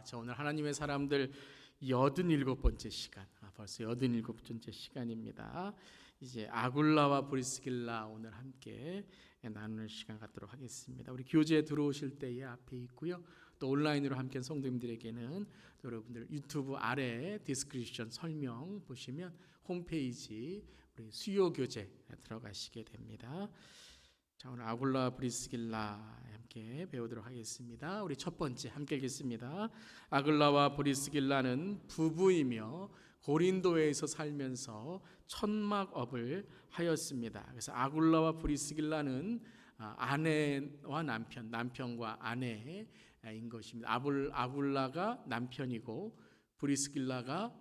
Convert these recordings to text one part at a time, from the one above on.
자, 오늘 하나님의 사람들 87번째 시간, 벌써 87번째 시간입니다. 이제 아굴라와 프리스길라 오늘 함께 나누는 시간 갖도록 하겠습니다. 우리 교제에 들어오실 때에 앞에 있고요. 또 온라인으로 함께 성도님들에게는 여러분들 유튜브 아래 디스크립션 설명 보시면 홈페이지 우리 수요 교제 들어가시게 됩니다. 자, 오늘 아굴라 프리스길라 함께 배우도록 하겠습니다. 우리 첫 번째 함께 읽겠습니다. 아굴라와 프리스길라는 부부이며 고린도에서 살면서 천막업을 하였습니다. 그래서 아굴라와 프리스길라는 아내와 남편, 남편과 아내인 것입니다. 아굴라가 남편이고 프리스길라가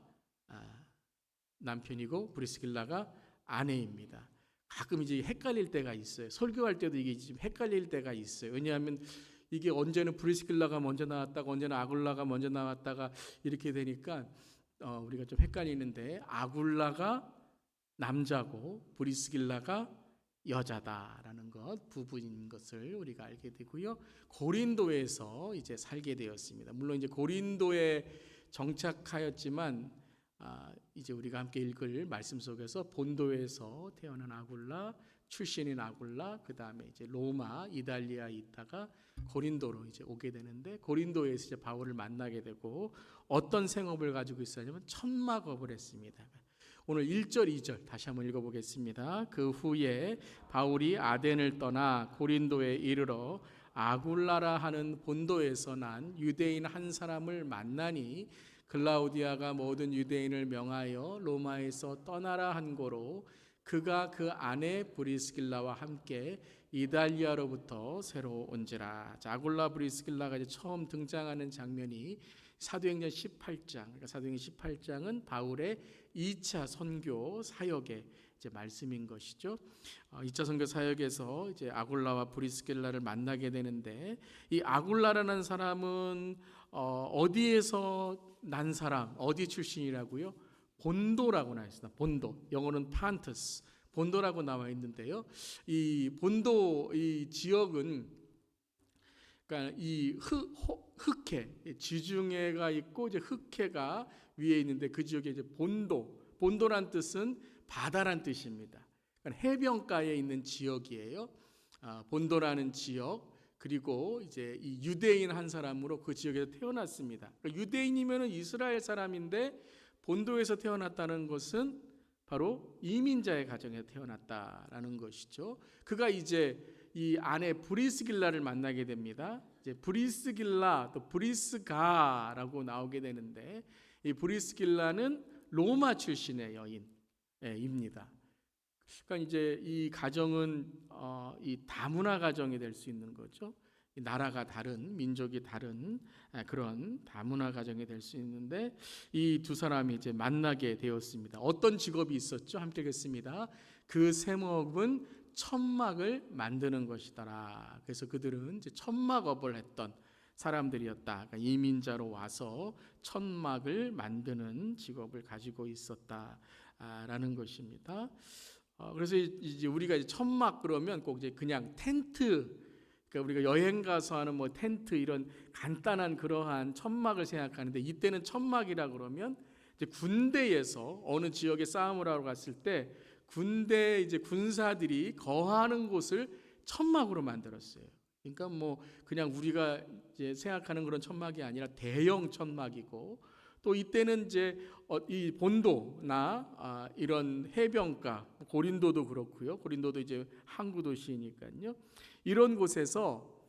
남편이고 프리스길라가 아내입니다. 가끔 이제 헷갈릴 때가 있어요. 설교할 때도 이게 좀 헷갈릴 때가 있어요. 왜냐하면 이게 언제는 프리스길라가 먼저 나왔다가 언제는 아굴라가 먼저 나왔다가 이렇게 되니까 우리가 좀 헷갈리는데, 아굴라가 남자고 프리스길라가 여자다라는 것, 부부인 것을 우리가 알게 되고요. 고린도에서 이제 살게 되었습니다. 물론 이제 고린도에 정착하였지만 이제 우리가 함께 읽을 말씀 속에서 본도에서 태어난 아굴라, 출신인 아굴라, 그 다음에 이제 로마, 이달리아에 있다가 고린도로 이제 오게 되는데, 고린도에서 이제 바울을 만나게 되고 어떤 생업을 가지고 있었냐면 천막업을 했습니다. 오늘 1절, 2절 다시 한번 읽어보겠습니다. 그 후에 바울이 아덴을 떠나 고린도에 이르러 아굴라라 하는 본도에서 난 유대인 한 사람을 만나니 글라우디아가 모든 유대인을 명하여 로마에서 떠나라 한 고로 그가 그 아내 브리스길라와 함께 이달리아로부터 새로 온지라. 자, 아굴라 브리스길라가 이제 처음 등장하는 장면이 사도행전 18장. 그러니까 사도행전 18장은 바울의 2차 선교 사역의 이제 말씀인 것이죠. 2차 선교 사역에서 이제 아굴라와 브리스길라를 만나게 되는데, 이 아굴라라는 사람은 어디에서 난 사람, 어디 출신이라고요? 본도라고 나와 있습니다. 본도, 영어는 판투스, 본도라고 나와 있는데요. 이 본도 이 지역은, 그러니까 이 흑해, 지중해가 있고 이제 흑해가 위에 있는데 그 지역에 이제 본도란 뜻은 바다란 뜻입니다. 그러니까 해변가에 있는 지역이에요. 본도라는 지역. 그리고 이제 이 유대인 한 사람으로 그 지역에서 태어났습니다. 그러니까 유대인이면은 이스라엘 사람인데 본도에서 태어났다는 것은 바로 이민자의 가정에서 태어났다라는 것이죠. 그가 이제 이 아내 브리스길라를 만나게 됩니다. 이제 브리스길라 또 브리스가라고 나오게 되는데, 이 브리스길라는 로마 출신의 여인입니다. 그러니까 이제 이 가정은 이 다문화 가정이 될 수 있는 거죠. 나라가 다른, 민족이 다른 그런 다문화 가정이 될 수 있는데, 이 두 사람이 이제 만나게 되었습니다. 어떤 직업이 있었죠? 함께 읽겠습니다. 그 세목은 천막을 만드는 것이더라. 그래서 그들은 이제 천막업을 했던 사람들이었다. 그러니까 이민자로 와서 천막을 만드는 직업을 가지고 있었다라는 것입니다. 그래서 이제 우리가 이제 천막 그러면 꼭 이제 그냥 텐트, 그러니까 우리가 여행 가서 하는 뭐 텐트 이런 간단한 그러한 천막을 생각하는데, 이때는 천막이라 그러면 이제 군대에서 어느 지역에 싸움을 하러 갔을 때 군대 이제 군사들이 거하는 곳을 천막으로 만들었어요. 그러니까 뭐 그냥 우리가 이제 생각하는 그런 천막이 아니라 대형 천막이고, 또 이때는 이제 이 본도나 이런 해변가, 고린도도 그렇고요. 고린도도 이제 항구 도시니까요. 이런 곳에서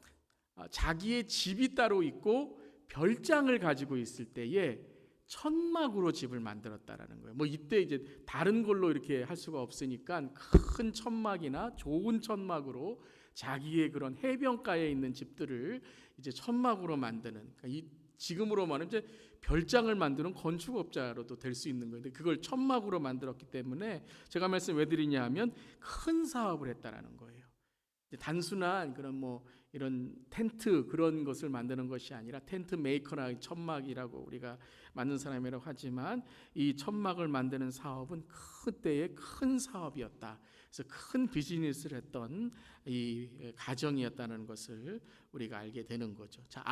자기의 집이 따로 있고 별장을 가지고 있을 때에 천막으로 집을 만들었다라는 거예요. 뭐 이때 이제 다른 걸로 이렇게 할 수가 없으니까 큰 천막이나 좋은 천막으로 자기의 그런 해변가에 있는 집들을 이제 천막으로 만드는, 그러니까 지금으로 말하면 이제 별장을 만드는 건축업자로도 될 수 있는 거예요. 그걸 천막으로 만들었기 때문에 제가 말씀 왜 드리냐 하면 큰 사업을 했다라는 거예요. 단순한 그런 뭐 이런 텐트 그런 것을 만드는 것이 아니라 텐트 메이커나 천막이라고 우리가 만든 사람이라고 하지만 이 천막을 만드는 사업은 그때의 큰 사업이었다. 그래서 큰 비즈니스를 했던 이 가정이었다는 것을 우리가 알게 되는 거죠. 자,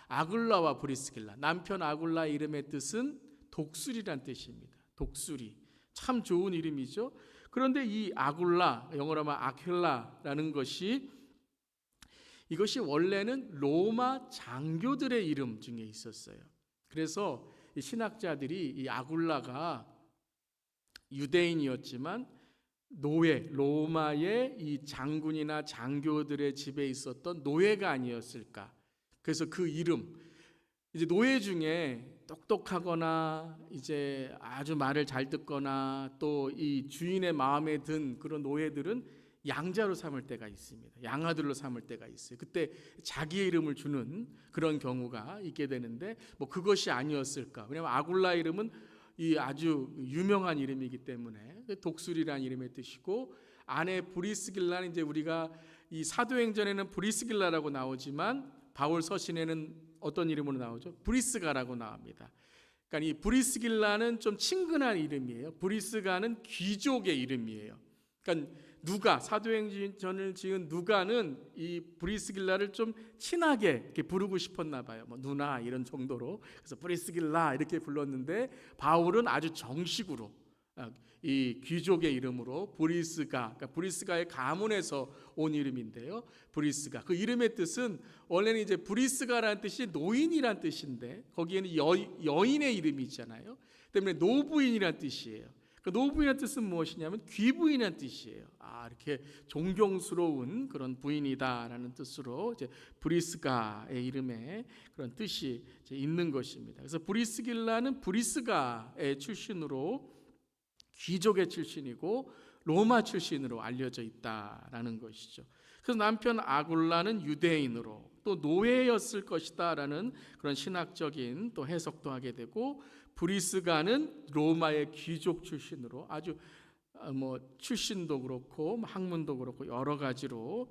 아굴라와 브리스길라. 남편 아굴라 이름의 뜻은 독수리란 뜻입니다. 독수리. 참 좋은 이름이죠. 그런데 이 아굴라, 영어로 하면 아큘라라는 것이 이것이 원래는 로마 장교들의 이름 중에 있었어요. 그래서 이 신학자들이 이 아굴라가 유대인이었지만 로마의 이 장군이나 장교들의 집에 있었던 노예가 아니었을까. 그래서 그 이름, 이제 노예 중에 똑똑하거나 이제 아주 말을 잘 듣거나 또 이 주인의 마음에 든 그런 노예들은 양자로 삼을 때가 있습니다. 양아들로 삼을 때가 있어요. 그때 자기의 이름을 주는 그런 경우가 있게 되는데 뭐 그것이 아니었을까. 왜냐하면 아굴라 이름은 이 아주 유명한 이름이기 때문에 독수리라는 이름의 뜻이고 아내 브리스길라는 이제 우리가 이 사도행전에는 브리스길라라고 나오지만 바울 서신에는 어떤 이름으로 나오죠? 브리스가라고 나옵니다. 그러니까 이 브리스길라는 좀 친근한 이름이에요. 브리스가는 귀족의 이름이에요. 그러니까 누가 사도행전을 지은 누가는 이 브리스길라를 좀 친하게 이렇게 부르고 싶었나 봐요. 뭐 누나 이런 정도로. 그래서 브리스길라 이렇게 불렀는데 바울은 아주 정식으로 이 귀족의 이름으로 브리스가, 그러니까 브리스가의 가문에서 온 이름인데요. 브리스가 그 이름의 뜻은 원래는 이제 브리스가라는 뜻이 노인이란 뜻인데 거기에는 여인의 이름이잖아요. 때문에 노부인이란 뜻이에요. 그 노부인의 뜻은 무엇이냐면 귀부인의 뜻이에요. 이렇게 존경스러운 그런 부인이다라는 뜻으로 이제 브리스가의 이름에 그런 뜻이 이제 있는 것입니다. 그래서 브리스길라는 브리스가의 출신으로 귀족의 출신이고 로마 출신으로 알려져 있다라는 것이죠. 그래서 남편 아굴라는 유대인으로 또 노예였을 것이다라는 그런 신학적인 또 해석도 하게 되고 브리스가는 로마의 귀족 출신으로 아주 뭐 출신도 그렇고 학문도 그렇고 여러 가지로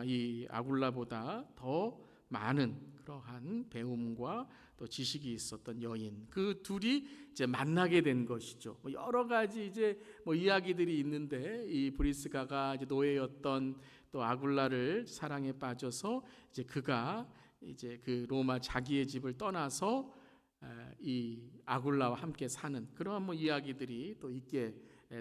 이 아굴라보다 더 많은 그러한 배움과 또 지식이 있었던 여인, 그 둘이 이제 만나게 된 것이죠. 뭐 여러 가지 이제 뭐 이야기들이 있는데 이 브리스가가 이제 노예였던 또 아굴라를 사랑에 빠져서 이제 그가 이제 그 로마 자기의 집을 떠나서 이 아굴라와 함께 사는 그러한 뭐 이야기들이 또 있게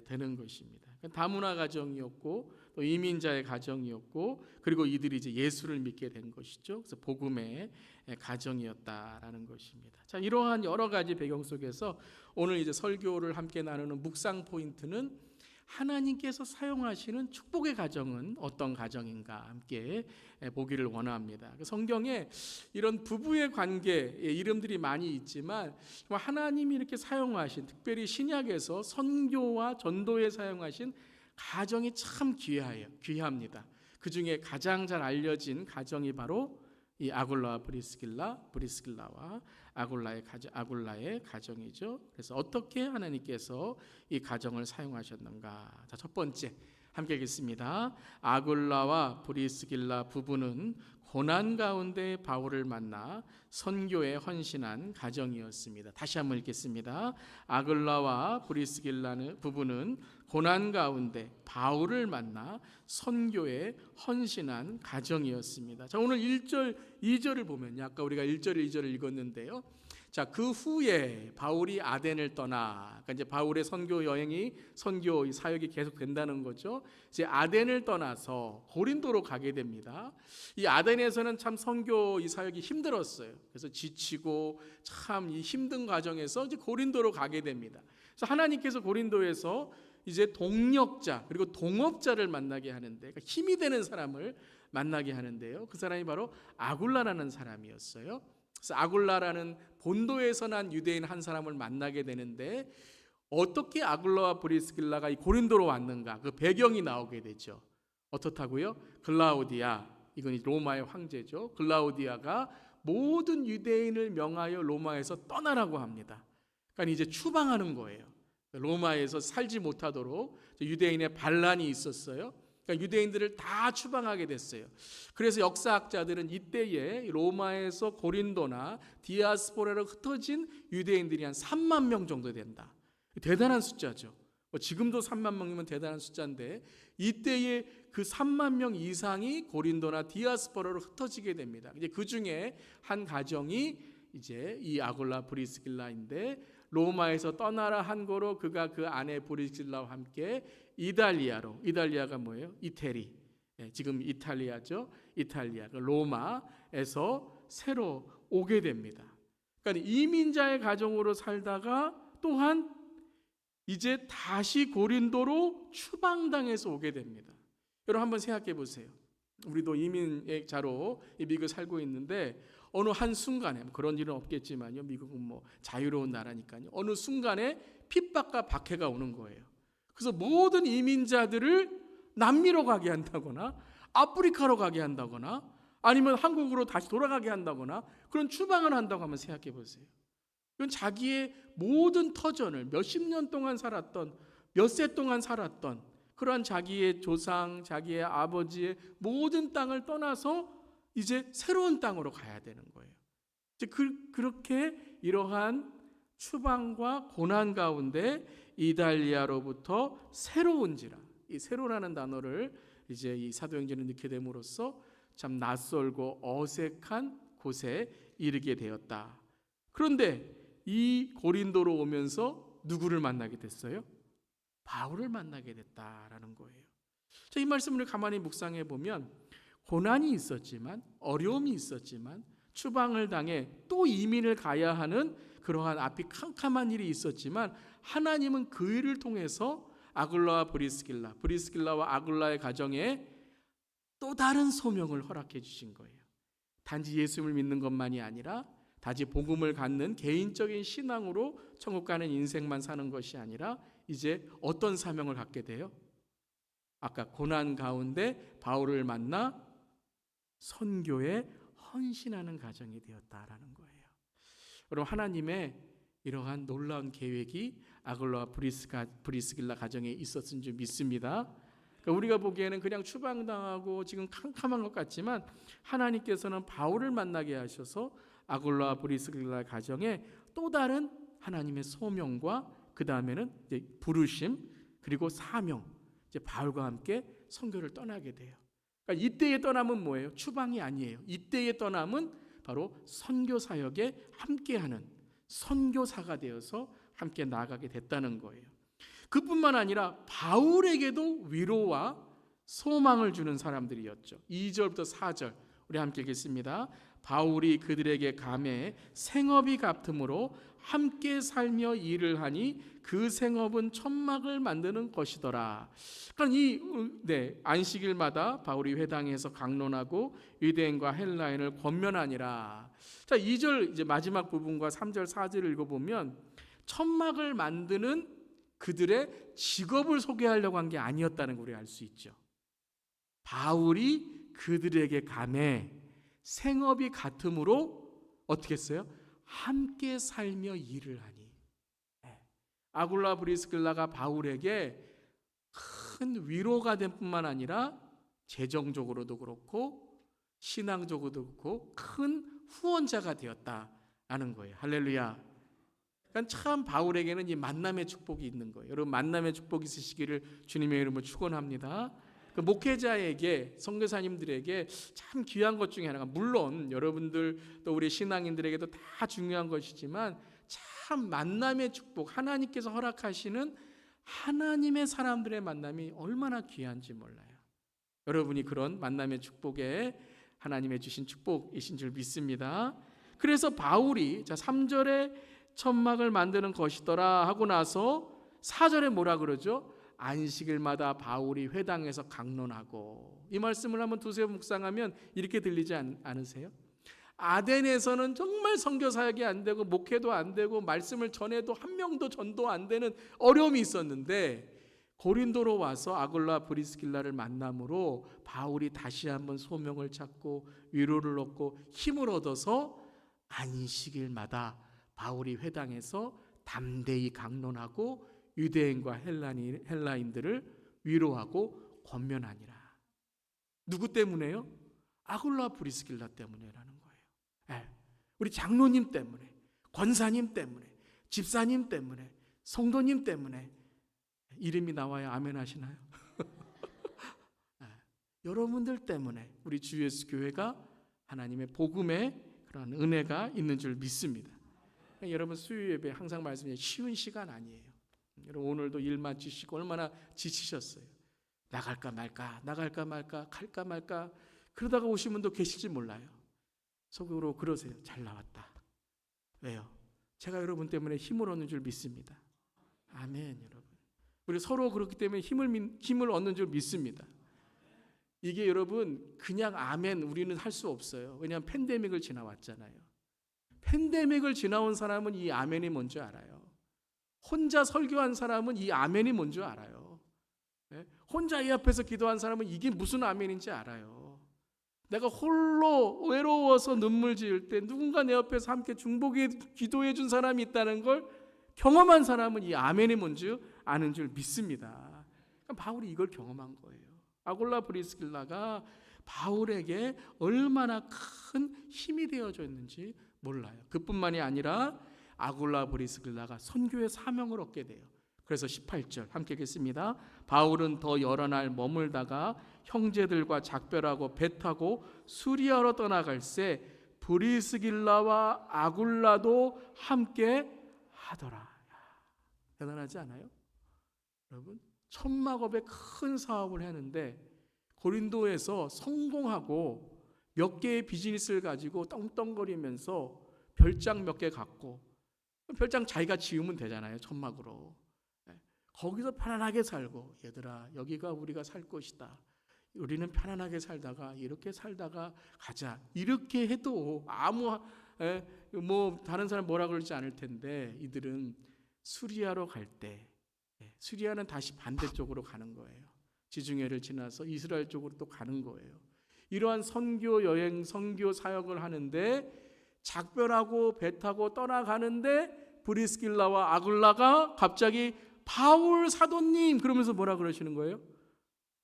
되는 것입니다. 다문화 가정이었고 또 이민자의 가정이었고 그리고 이들이 이제 예수를 믿게 된 것이죠. 그래서 복음의 가정이었다라는 것입니다. 자, 이러한 여러 가지 배경 속에서 오늘 이제 설교를 함께 나누는 묵상 포인트는 하나님께서 사용하시는 축복의 가정은 어떤 가정인가 함께 보기를 원합니다. 성경에 이런 부부의 관계의 이름들이 많이 있지만 하나님이 이렇게 사용하신, 특별히 신약에서 선교와 전도에 사용하신 가정이 참 귀합니다. 그 중에 가장 잘 알려진 가정이 바로 이 아굴라와 브리스길라와 아굴라의 가정이죠. 그래서 어떻게 하나님께서 이 가정을 사용하셨는가? 자, 첫 번째 함께 읽겠습니다. 아굴라와 브리스길라 부부는 고난 가운데 바울을 만나 선교에 헌신한 가정이었습니다. 다시 한번 읽겠습니다. 아굴라와 브리스길라 부부는 고난 가운데 바울을 만나 선교에 헌신한 가정이었습니다. 자, 오늘 1절, 2절을 보면요. 아까 우리가 1절, 2절을 읽었는데요. 자, 그 후에 바울이 아덴을 떠나, 그러니까 이제 바울의 선교 사역이 계속 된다는 거죠. 이제 아덴을 떠나서 고린도로 가게 됩니다. 이 아덴에서는 참 선교 이 사역이 힘들었어요. 그래서 지치고 참 이 힘든 과정에서 이제 고린도로 가게 됩니다. 그래서 하나님께서 고린도에서 이제 동력자 그리고 동업자를 만나게 하는데, 그러니까 힘이 되는 사람을 만나게 하는데요. 그 사람이 바로 아굴라라는 사람이었어요. 그래서 아굴라라는 본도에서 난 유대인 한 사람을 만나게 되는데 어떻게 아굴라와 브리스길라가 이 고린도로 왔는가, 그 배경이 나오게 되죠. 어떻다고요? 글라우디아, 이건 로마의 황제죠. 글라우디아가 모든 유대인을 명하여 로마에서 떠나라고 합니다. 그러니까 이제 추방하는 거예요. 로마에서 살지 못하도록 유대인의 반란이 있었어요. 그러니까 유대인들을 다 추방하게 됐어요. 그래서 역사학자들은 이때에 로마에서 고린도나 디아스포라로 흩어진 유대인들이 한 3만 명 정도 된다. 대단한 숫자죠. 지금도 3만 명이면 대단한 숫자인데 이때에 그 3만 명 이상이 고린도나 디아스포라로 흩어지게 됩니다. 이제 그 중에 한 가정이 이제 이 아굴라 브리스길라인데 로마에서 떠나라 한 거로 그가 그 아내 브리스길라와 함께 이탈리아가 뭐예요? 이태리. 지금 이탈리아죠. 이탈리아. 로마에서 새로 오게 됩니다. 그러니까 이민자의 가정으로 살다가 또한 이제 다시 고린도로 추방당해서 오게 됩니다. 여러분 한번 생각해 보세요. 우리도 이민의 자로 미국에 살고 있는데 어느 한 순간에 그런 일은 없겠지만요. 미국은 뭐 자유로운 나라니까요. 어느 순간에 핍박과 박해가 오는 거예요. 그래서 모든 이민자들을 남미로 가게 한다거나 아프리카로 가게 한다거나 아니면 한국으로 다시 돌아가게 한다거나 그런 추방을 한다고 한번 생각해 보세요. 이건 자기의 모든 터전을 몇십 년 동안 살았던 몇 세 동안 살았던 그러한 자기의 조상, 자기의 아버지의 모든 땅을 떠나서 이제 새로운 땅으로 가야 되는 거예요. 이제 그렇게 이러한 추방과 고난 가운데 이달리아로부터 새로운지라 이 새로라는 단어를 이제 이 사도행전에 넣게 됨으로써 참 낯설고 어색한 곳에 이르게 되었다. 그런데 이 고린도로 오면서 누구를 만나게 됐어요? 바울을 만나게 됐다라는 거예요. 자, 이 말씀을 가만히 묵상해 보면 고난이 있었지만 어려움이 있었지만 추방을 당해 또 이민을 가야 하는 그러한 앞이 캄캄한 일이 있었지만 하나님은 그 일을 통해서 아굴라와 브리스길라와 아굴라의 가정에 또 다른 소명을 허락해 주신 거예요. 단지 예수를 믿는 것만이 아니라 단지 복음을 갖는 개인적인 신앙으로 천국 가는 인생만 사는 것이 아니라 이제 어떤 사명을 갖게 돼요? 아까 고난 가운데 바울을 만나 선교에 헌신하는 가정이 되었다라는 거예요. 여러분 하나님의 이러한 놀라운 계획이 아굴라와 브리스길라 가정에 있었은 줄 믿습니다. 그러니까 우리가 보기에는 그냥 추방당하고 지금 캄캄한 것 같지만 하나님께서는 바울을 만나게 하셔서 아굴라와 브리스길라 가정에 또 다른 하나님의 소명과 그 다음에는 이제 부르심 그리고 사명 이제 바울과 함께 선교를 떠나게 돼요. 그러니까 이때의 떠남은 뭐예요? 추방이 아니에요. 이때의 떠남은 바로 선교 사역에 함께하는 선교사가 되어서 함께 나아가게 됐다는 거예요. 그뿐만 아니라 바울에게도 위로와 소망을 주는 사람들이었죠. 2절부터 4절 우리 함께 읽겠습니다. 바울이 그들에게 감해 생업이 같으므로 함께 살며 일을 하니 그 생업은 천막을 만드는 것이더라. 그러니까 안식일마다 바울이 회당에서 강론하고 유대인과 헬라인을 권면하니라. 자, 2절 이제 마지막 부분과 3절 4절을 읽어보면 천막을 만드는 그들의 직업을 소개하려고 한 게 아니었다는 걸 우리가 알 수 있죠. 바울이 그들에게 감해 생업이 같으므로 어떻게 했어요? 함께 살며 일을 하니. 아굴라 브리스길라가 바울에게 큰 위로가 된 뿐만 아니라 재정적으로도 그렇고 신앙적으로도 그렇고 큰 후원자가 되었다라는 거예요. 할렐루야. 그러니까 참 바울에게는 이 만남의 축복이 있는 거예요. 여러분 만남의 축복이 있으시기를 주님의 이름으로 축원합니다. 그 목회자에게 선교사님들에게 참 귀한 것 중에 하나가 물론 여러분들 또 우리 신앙인들에게도 다 중요한 것이지만 참 만남의 축복 하나님께서 허락하시는 하나님의 사람들의 만남이 얼마나 귀한지 몰라요. 여러분이 그런 만남의 축복에 하나님의 주신 축복이신 줄 믿습니다. 그래서 바울이 3절에 천막을 만드는 것이더라 하고 나서 4절에 뭐라 그러죠? 안식일마다 바울이 회당에서 강론하고 이 말씀을 한번 두세 번 묵상하면 이렇게 들리지 않으세요? 아덴에서는 정말 선교 사역이 안 되고 목회도 안 되고 말씀을 전해도 한 명도 전도 안 되는 어려움이 있었는데 고린도로 와서 아굴라 브리스길라를 만남으로 바울이 다시 한번 소명을 찾고 위로를 얻고 힘을 얻어서 안식일마다 바울이 회당에서 담대히 강론하고 유대인과 헬라인들을 위로하고 권면하니라. 누구 때문에요? 아굴라 브리스길라 때문에라는 거예요. 예. 우리 장로님 때문에, 권사님 때문에, 집사님 때문에, 성도님 때문에. 이름이 나와야 아멘 하시나요? 예. 여러분들 때문에 우리 주 예수 교회가 하나님의 복음의 그런 은혜가 있는 줄 믿습니다. 여러분 수요 예배 항상 말씀드려요. 쉬운 시간 아니에요. 여러분 오늘도 일 마치시고 얼마나 지치셨어요. 나갈까 말까, 나갈까 말까, 갈까 말까 그러다가 오신 분도 계실지 몰라요. 속으로 그러세요. 잘 나왔다. 왜요? 제가 여러분 때문에 힘을 얻는 줄 믿습니다. 아멘. 여러분 우리 서로 그렇기 때문에 힘을 얻는 줄 믿습니다. 이게 여러분 그냥 아멘 우리는 할 수 없어요. 왜냐하면 팬데믹을 지나왔잖아요. 팬데믹을 지나온 사람은 이 아멘이 뭔지 알아요. 혼자 설교한 사람은 이 아멘이 뭔지 알아요. 혼자 이 앞에서 기도한 사람은 이게 무슨 아멘인지 알아요. 내가 홀로 외로워서 눈물 지을 때 누군가 내 옆에서 함께 중보기에 기도해 준 사람이 있다는 걸 경험한 사람은 이 아멘이 뭔지 아는 줄 믿습니다. 바울이 이걸 경험한 거예요. 아굴라 브리스길라가 바울에게 얼마나 큰 힘이 되어줬는지 몰라요. 그뿐만이 아니라 아굴라 브리스길라가 선교의 사명을 얻게 돼요. 그래서 18절 함께 읽겠습니다. 바울은 더 여러 날 머물다가 형제들과 작별하고 배 타고 수리아로 떠나갈새 브리스길라와 아굴라도 함께 하더라. 대단하지 않아요? 여러분 천막업의 큰 사업을 했는데 고린도에서 성공하고 몇 개의 비즈니스를 가지고 떵떵거리면서 별장 몇 개 갖고 별장 자기가 지으면 되잖아요. 천막으로. 거기서 편안하게 살고 얘들아 여기가 우리가 살 곳이다. 우리는 편안하게 살다가 이렇게 살다가 가자. 이렇게 해도 아무 뭐 다른 사람 뭐라 그러지 않을 텐데 이들은 수리아로 갈 때 수리아는 다시 반대쪽으로 가는 거예요. 지중해를 지나서 이스라엘 쪽으로 또 가는 거예요. 이러한 선교 여행, 선교 사역을 하는데 작별하고 배 타고 떠나가는데 브리스길라와 아굴라가 갑자기 바울 사도님 그러면서 뭐라 그러시는 거예요?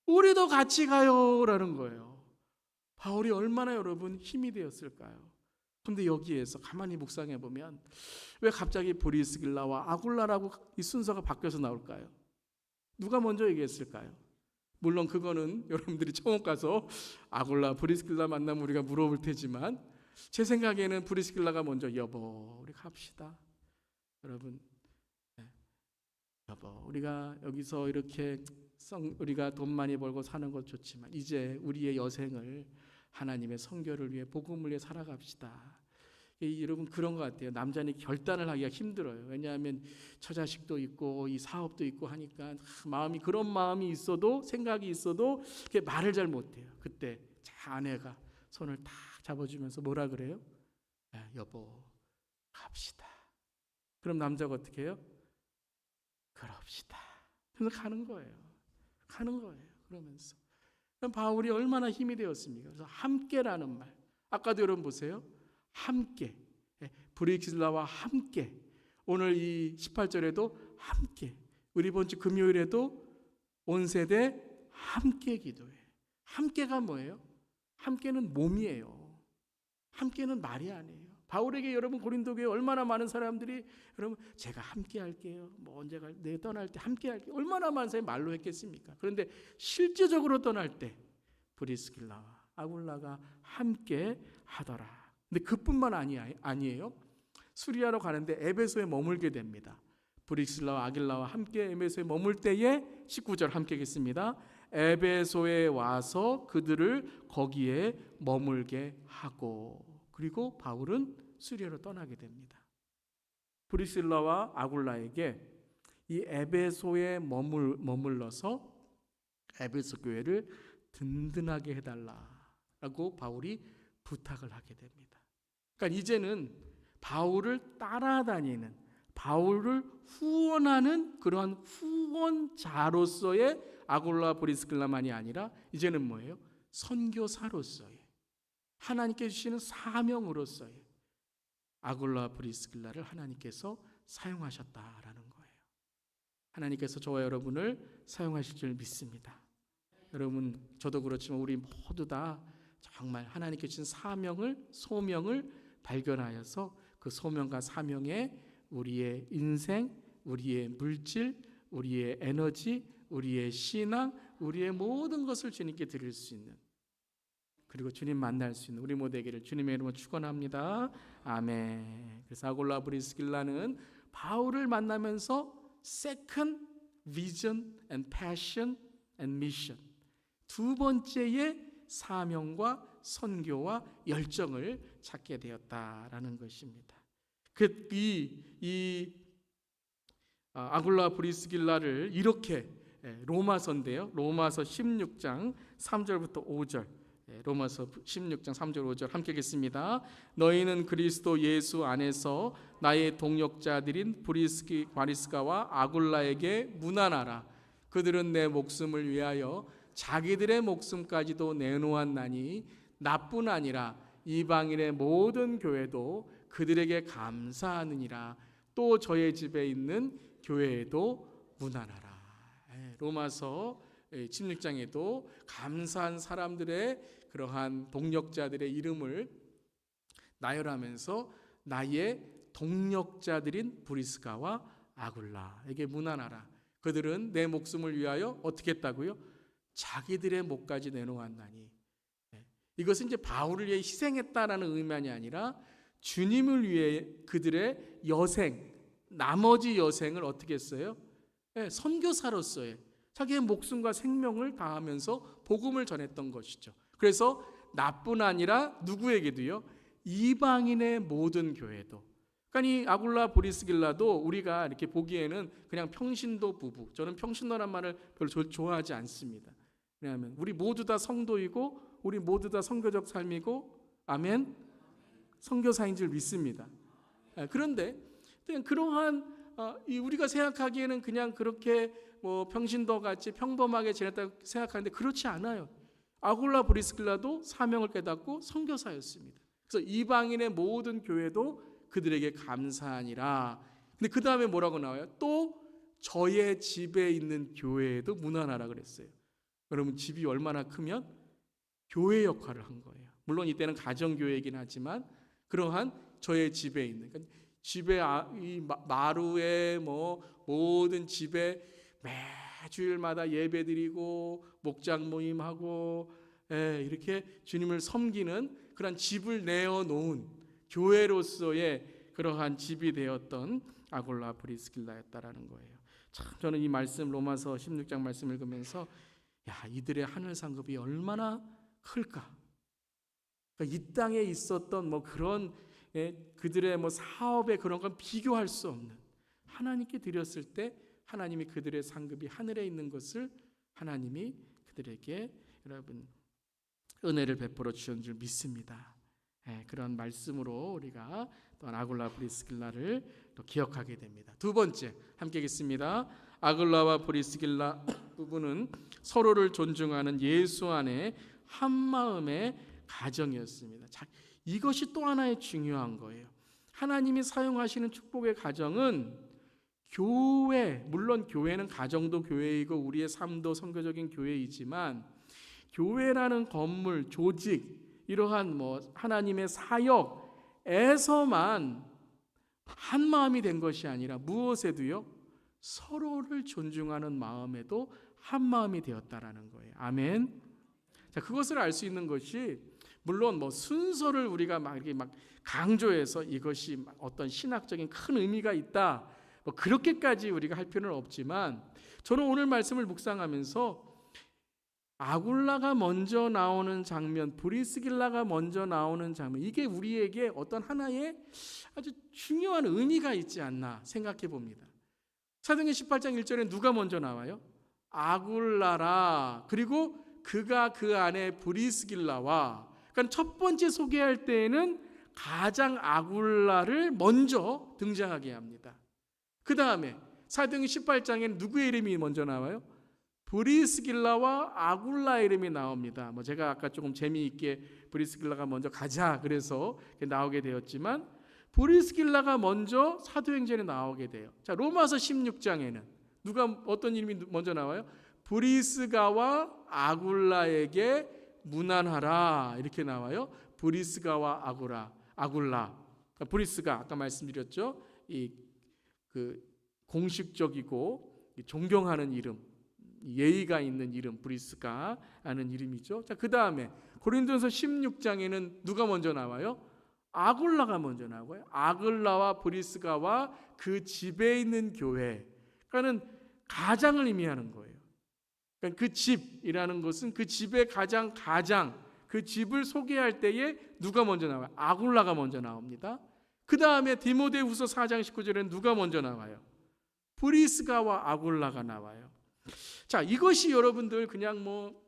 우리도 같이 가요 라는 거예요. 바울이 얼마나 여러분 힘이 되었을까요? 근데 여기에서 가만히 묵상해 보면 왜 갑자기 브리스길라와 아굴라라고 이 순서가 바뀌어서 나올까요? 누가 먼저 얘기했을까요? 물론 그거는 여러분들이 처음 가서 아굴라 브리스길라 만나면 우리가 물어볼 테지만 제 생각에는 브리스길라가 먼저 여보 우리 갑시다. 여러분 여보 우리가 여기서 이렇게 우리가 돈 많이 벌고 사는 것 좋지만 이제 우리의 여생을 하나님의 선교를 위해 복음을 위해 살아갑시다. 여러분 그런 것 같아요. 남자는 결단을 하기가 힘들어요. 왜냐하면 처자식도 있고 이 사업도 있고 하니까 마음이 그런 마음이 있어도 생각이 있어도 말을 잘 못해요. 그때 아내가 손을 딱 잡아주면서 뭐라 그래요? 여보 갑시다. 그럼 남자가 어떻게 해요? 그럽시다. 그래서 가는 거예요. 가는 거예요. 그러면서 바울이 얼마나 힘이 되었습니까? 그래서 함께라는 말. 아까도 여러분 보세요. 함께. 브리스길라와 함께. 오늘 이 18절에도 함께. 우리 이번 주 금요일에도 온 세대 함께 기도해. 함께가 뭐예요? 함께는 몸이에요. 함께는 말이 아니에요. 바울에게 여러분 고린도 교회 얼마나 많은 사람들이 여러분 제가 함께 할게요. 뭐 언제가 내 떠날 때 함께 할게요. 얼마나 많은 사람이 말로 했겠습니까? 그런데 실제적으로 떠날 때 브리스길라와 아굴라가 함께 하더라. 근데 그뿐만 아니에요. 수리아로 가는데 에베소에 머물게 됩니다. 브리스길라와 아굴라와 함께 에베소에 머물 때에 19절 함께 읽겠습니다. 에베소에 와서 그들을 거기에 머물게 하고 그리고 바울은 수리아로 떠나게 됩니다. 브리스길라와 아굴라에게 이 에베소에 머물러서 에베소 교회를 든든하게 해달라라고 바울이 부탁을 하게 됩니다. 그러니까 이제는 바울을 따라다니는 바울을 후원하는 그러한 후원자로서의 아굴라 브리스길라만이 아니라 이제는 뭐예요? 선교사로서의 하나님께 주시는 사명으로서의 아굴라 브리스길라를 하나님께서 사용하셨다라는 거예요. 하나님께서 저와 여러분을 사용하실 줄 믿습니다. 여러분, 저도 그렇지만 우리 모두 다 정말 하나님께 주신 사명을, 소명을 발견하여서 그 소명과 사명에 우리의 인생, 우리의 물질, 우리의 에너지, 우리의 신앙, 우리의 모든 것을 주님께 드릴 수 있는, 그리고 주님 만날 수 있는 우리 모두에게를 주님의 이름으로 축원합니다. 아멘. 그래서 아굴라 브리스길라는 바울을 만나면서 second vision and passion and mission, 두 번째의 사명과 선교와 열정을 찾게 되었다라는 것입니다. 아굴라 브리스길라를 이렇게, 로마서인데요, 로마서 16장 3절부터 5절, 로마서 16장 3절 5절 함께 읽겠습니다. 너희는 그리스도 예수 안에서 나의 동역자들인 바리스가와 아굴라에게 문안하라. 그들은 내 목숨을 위하여 자기들의 목숨까지도 내놓았나니 나뿐 아니라 이방인의 모든 교회도 그들에게 감사하느니라. 또 저의 집에 있는 교회에도 문안하라. 로마서 16장에도 감사한 사람들의 그러한 동역자들의 이름을 나열하면서 나의 동역자들인 브리스가와 아굴라에게 문안하라. 그들은 내 목숨을 위하여 어떻게 했다고요? 자기들의 목까지 내놓았나니. 이것은 이제 바울을 위해 희생했다라는 의미만이 아니라 주님을 위해 그들의 여생, 나머지 여생을 어떻게 했어요? 선교사로서의 자기의 목숨과 생명을 다하면서 복음을 전했던 것이죠. 그래서 나뿐 아니라 누구에게도요? 이방인의 모든 교회도. 그러니까 이 아굴라 브리스길라도 우리가 이렇게 보기에는 그냥 평신도 부부, 저는 평신도란 말을 별로 좋아하지 않습니다. 왜냐하면 우리 모두 다 성도이고 우리 모두 다 선교적 삶이고, 아멘, 선교사인 줄 믿습니다. 그런데 그러한 우리가 생각하기에는 그냥 그렇게 평신도 같이 평범하게 지냈다고 생각하는데 그렇지 않아요. 아굴라 브리스길라도 사명을 깨닫고 선교사였습니다. 그래서 이방인의 모든 교회도 그들에게 감사하니라. 근데 그 다음에 뭐라고 나와요? 또 저의 집에 있는 교회에도 문안하라 그랬어요. 여러분, 집이 얼마나 크면 교회 역할을 한 거예요. 물론 이때는 가정교회이긴 하지만 그러한 저의 집에 있는, 그러니까 집에 이 마루에 모든 집에 매주일마다 예배드리고 목장 모임하고 이렇게 주님을 섬기는 그런 집을 내어놓은 교회로서의 그러한 집이 되었던 아굴라 브리스길라였다라는 거예요. 참 저는 이 말씀, 로마서 16장 말씀 읽으면서 이들의 하늘 상급이 얼마나 클까. 그러니까 이 땅에 있었던 그런 그들의 사업에 그런 건 비교할 수 없는, 하나님께 드렸을 때 하나님이 그들의 상급이 하늘에 있는 것을 하나님이 그들에게 여러분 은혜를 베풀어 주신 줄 믿습니다. 그런 말씀으로 우리가 또 아굴라 브리스길라를 또 기억하게 됩니다. 두 번째 함께 읽겠습니다. 아굴라와 브리스길라 부부는 서로를 존중하는 예수 안에 한 마음의 가정이었습니다. 이것이 또 하나의 중요한 거예요. 하나님이 사용하시는 축복의 가정은 교회, 물론 교회는 가정도 교회이고 우리의 삶도 선교적인 교회이지만 교회라는 건물, 조직, 이러한 하나님의 사역에서만 한 마음이 된 것이 아니라 무엇에도요? 서로를 존중하는 마음에도 한 마음이 되었다라는 거예요. 아멘. 자, 그것을 알 수 있는 것이 물론 순서를 우리가 이렇게 강조해서 이것이 어떤 신학적인 큰 의미가 있다, 그렇게까지 우리가 할 필요는 없지만, 저는 오늘 말씀을 묵상하면서 아굴라가 먼저 나오는 장면, 브리스길라가 먼저 나오는 장면, 이게 우리에게 어떤 하나의 아주 중요한 의미가 있지 않나 생각해 봅니다. 사도행전 18장 1절에 누가 먼저 나와요? 아굴라라. 그리고 그가 그 안에 브리스길라와, 그러니까 첫 번째 소개할 때에는 가장 아굴라를 먼저 등장하게 합니다. 그 다음에 사도행전 18장에는 누구의 이름이 먼저 나와요? 브리스길라와 아굴라의 이름이 나옵니다. 제가 아까 조금 재미있게 브리스길라가 먼저 가자 그래서 나오게 되었지만 브리스길라가 먼저 사도행전에 나오게 돼요. 자, 로마서 16장에는 누가 어떤 이름이 먼저 나와요? 브리스가와 아굴라에게 문안하라 이렇게 나와요. 브리스가와 아굴라. 브리스가 아까 말씀드렸죠. 그 공식적이고 존경하는 이름, 예의가 있는 이름, 브리스가 하는 이름이죠. 자, 그 다음에 고린도전서 16장에는 누가 먼저 나와요? 아굴라가 먼저 나와요. 아굴라와 브리스가와 그 집에 있는 교회. 그러니까는 가장을 의미하는 거예요. 그러니까 그 집이라는 것은 그 집의 가장, 그 집을 소개할 때에 누가 먼저 나와요? 아굴라가 먼저 나옵니다. 그 다음에 디모데후서 4장 19절에는 누가 먼저 나와요? 브리스가와 아굴라가 나와요. 자, 이것이 여러분들 그냥 뭐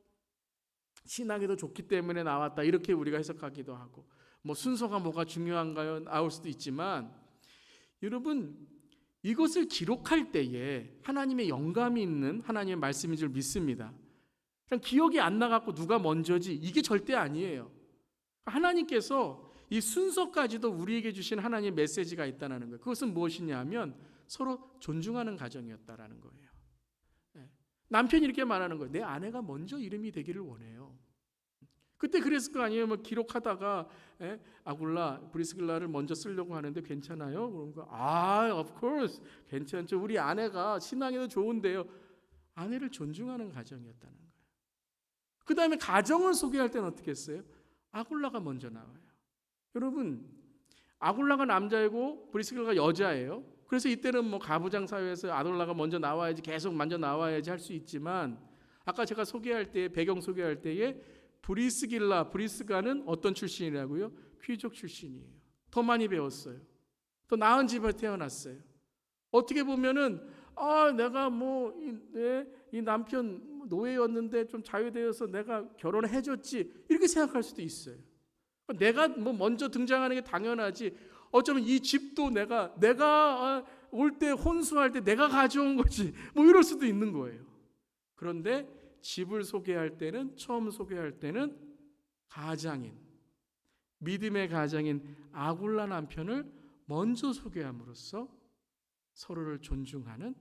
신학에도 좋기 때문에 나왔다 이렇게 우리가 해석하기도 하고, 뭐 순서가 뭐가 중요한가요? 나올 수도 있지만, 여러분 이것을 기록할 때에 하나님의 영감이 있는 하나님의 말씀인 줄 믿습니다. 그냥 기억이 안 나갖고 누가 먼저지 이게 절대 아니에요. 하나님께서 이 순서까지도 우리에게 주신 하나님의 메시지가 있다는 거예요. 그것은 무엇이냐면 서로 존중하는 가정이었다라는 거예요. 남편이 이렇게 말하는 거예요. 내 아내가 먼저 이름이 되기를 원해요. 그때 그랬을 거 아니에요. 뭐 기록하다가 아굴라, 브리스길라를 먼저 쓰려고 하는데 괜찮아요? 그러니까 of course 괜찮죠. 우리 아내가 신앙에도 좋은데요. 아내를 존중하는 가정이었다는 거예요. 그 다음에 가정을 소개할 때는 어떻게 했어요? 아굴라가 먼저 나와요. 여러분, 아굴라가 남자이고 브리스길라가 여자예요. 그래서 이때는 뭐 가부장 사회에서 아굴라가 먼저 나와야지, 계속 먼저 나와야지 할 수 있지만, 아까 제가 소개할 때, 배경 소개할 때에 브리스가는 어떤 출신이라고요? 귀족 출신이에요. 더 많이 배웠어요. 더 나은 집에 태어났어요. 어떻게 보면은 내가 뭐 이 남편 노예였는데 좀 자유되어서 내가 결혼을 해줬지 이렇게 생각할 수도 있어요. 내가 뭐 먼저 등장하는 게 당연하지. 어쩌면 이 집도 내가 올 때 혼수할 때 내가 가져온 거지. 뭐 이럴 수도 있는 거예요. 그런데 집을 소개할 때는, 처음 소개할 때는 가장인, 믿음의 가장인 아굴라 남편을 먼저 소개함으로써 서로를 존중하는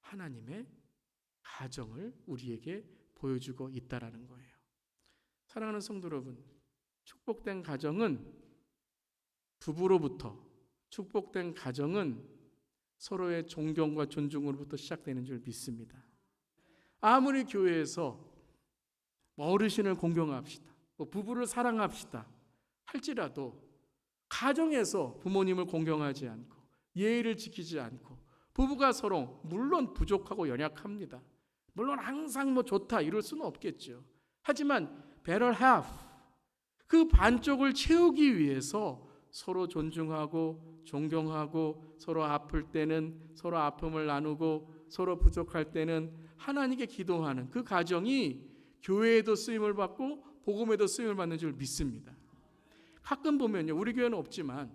하나님의 가정을 우리에게 보여주고 있다라는 거예요. 사랑하는 성도 여러분, 축복된 가정은 부부로부터, 축복된 가정은 서로의 존경과 존중으로부터 시작되는 줄 믿습니다. 아무리 교회에서 어르신을 공경합시다, 부부를 사랑합시다 할지라도 가정에서 부모님을 공경하지 않고 예의를 지키지 않고 부부가 서로 물론 부족하고 연약합니다. 물론 항상 뭐 좋다 이럴 수는 없겠죠. 하지만 better half, 그 반쪽을 채우기 위해서 서로 존중하고 존경하고 서로 아플 때는 서로 아픔을 나누고 서로 부족할 때는 하나님께 기도하는 그 가정이 교회에도 쓰임을 받고 복음에도 쓰임을 받는 줄 믿습니다. 가끔 보면요, 우리 교회는 없지만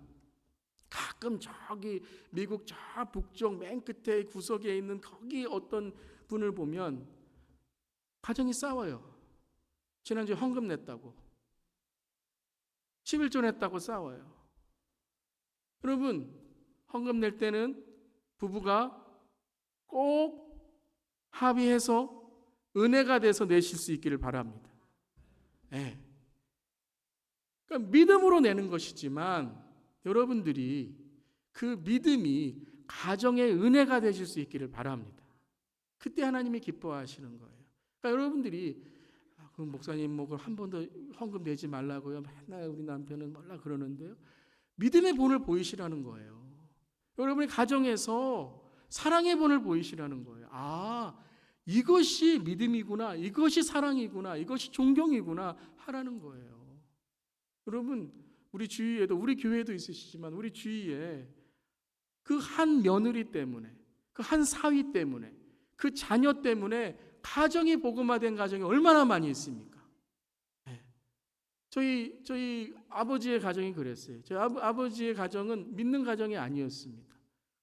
가끔 저기 미국 저 북쪽 맨 끝에 구석에 있는 거기 어떤 분을 보면 가정이 싸워요. 지난주에 헌금 냈다고, 11조 냈다고 싸워요. 여러분, 헌금 낼 때는 부부가 꼭 합의해서 은혜가 돼서 내실 수 있기를 바랍니다. 그러니까 믿음으로 내는 것이지만 여러분들이 그 믿음이 가정의 은혜가 되실 수 있기를 바랍니다. 그때 하나님이 기뻐하시는 거예요. 그러니까 여러분들이 그 목사님 뭐 한 번도 헌금 내지 말라고요. 맨날 우리 남편은 몰라 그러는데요. 믿음의 본을 보이시라는 거예요. 여러분의 가정에서 사랑의 본을 보이시라는 거예요. 이것이 믿음이구나, 이것이 사랑이구나, 이것이 존경이구나 하라는 거예요. 여러분, 우리 주위에도, 우리 교회에도 있으시지만 우리 주위에 그 한 며느리 때문에, 그 한 사위 때문에, 그 자녀 때문에 가정이 복음화된 가정이 얼마나 많이 있습니까? 저희 아버지의 가정이 그랬어요. 저희 아버지의 가정은 믿는 가정이 아니었습니다.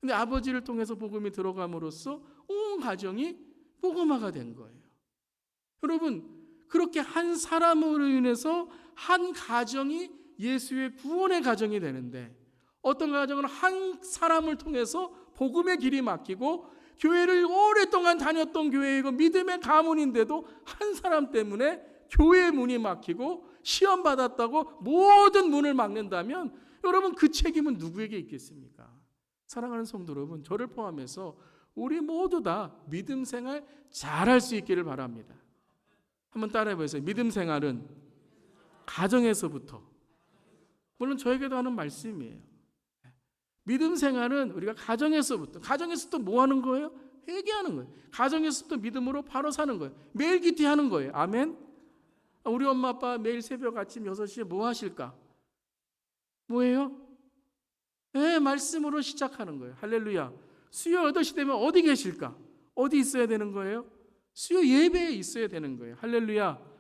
근데 아버지를 통해서 복음이 들어감으로써 온 가정이 복음화가 된 거예요. 여러분, 그렇게 한 사람으로 인해서 한 가정이 예수의 구원의 가정이 되는데, 어떤 가정은 한 사람을 통해서 복음의 길이 막히고 교회를 오랫동안 다녔던 교회이고 믿음의 가문인데도 한 사람 때문에 교회 문이 막히고 시험 받았다고 모든 문을 막는다면 여러분 그 책임은 누구에게 있겠습니까? 사랑하는 성도 여러분, 저를 포함해서 우리 모두 다 믿음 생활 잘할 수 있기를 바랍니다. 한번 따라해 보세요. 믿음 생활은 가정에서부터. 물론 저에게도 하는 말씀이에요. 믿음 생활은 우리가 가정에서부터 뭐 하는 거예요? 회개하는 거예요. 가정에서부터 믿음으로 바로 사는 거예요. 매일 기도하는 거예요. 아멘. 우리 엄마 아빠 매일 새벽 아침 6시에 뭐 하실까? 뭐예요? 네, 말씀으로 시작하는 거예요. 할렐루야. 수요 8시 되면 어디 계실까? 어디 있어야 되는 거예요? 수요 예배에 있어야 되는 거예요. 할렐루야.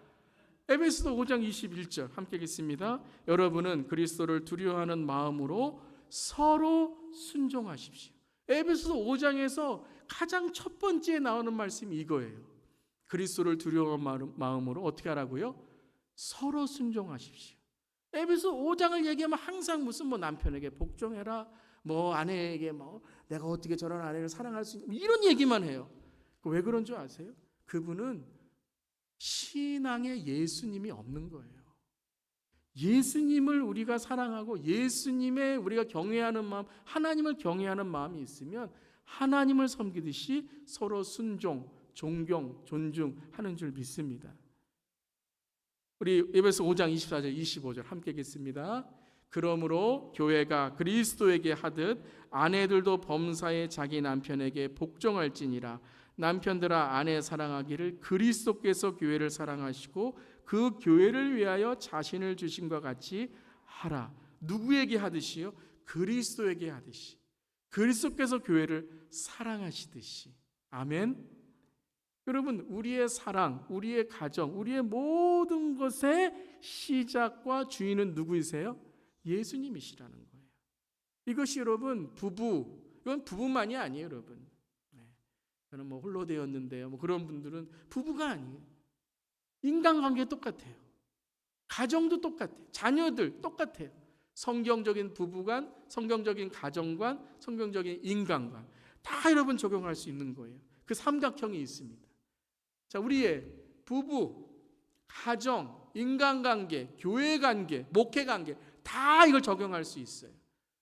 에베소서 5장 21절 함께 읽겠습니다. 여러분은 그리스도를 두려워하는 마음으로 서로 순종하십시오. 에베소서 5장에서 가장 첫 번째에 나오는 말씀이 이거예요. 그리스도를 두려워하는 마음으로 어떻게 하라고요? 서로 순종하십시오. 에베소 5장을 얘기하면 항상 무슨 남편에게 복종해라, 아내에게 내가 어떻게 저런 아내를 사랑할 수 있냐 이런 얘기만 해요. 왜 그런 줄 아세요? 그분은 신앙에 예수님이 없는 거예요. 예수님을 우리가 사랑하고 예수님의 우리가 경외하는 마음, 하나님을 경외하는 마음이 있으면 하나님을 섬기듯이 서로 순종, 존경, 존중하는 줄 믿습니다. 우리 에베소 5장 24절 25절 함께 읽겠습니다. 그러므로 교회가 그리스도에게 하듯 아내들도 범사에 자기 남편에게 복종할지니라. 남편들아 아내 사랑하기를 그리스도께서 교회를 사랑하시고 그 교회를 위하여 자신을 주신 것 같이 하라. 누구에게 하듯이요? 그리스도에게 하듯이. 그리스도께서 교회를 사랑하시듯이. 아멘. 여러분, 우리의 사랑, 우리의 가정, 우리의 모든 것의 시작과 주인은 누구이세요? 예수님이시라는 거예요. 이것이 여러분 이건 부부만이 아니에요, 여러분. 저는 홀로 되었는데요. 그런 분들은 부부가 아니에요. 인간관계 똑같아요. 가정도 똑같아요. 자녀들 똑같아요. 성경적인 부부관, 성경적인 가정관, 성경적인 인간관 다 여러분 적용할 수 있는 거예요. 그 삼각형이 있습니다. 자, 우리의 부부, 가정, 인간관계, 교회관계, 목회관계 다 이걸 적용할 수 있어요.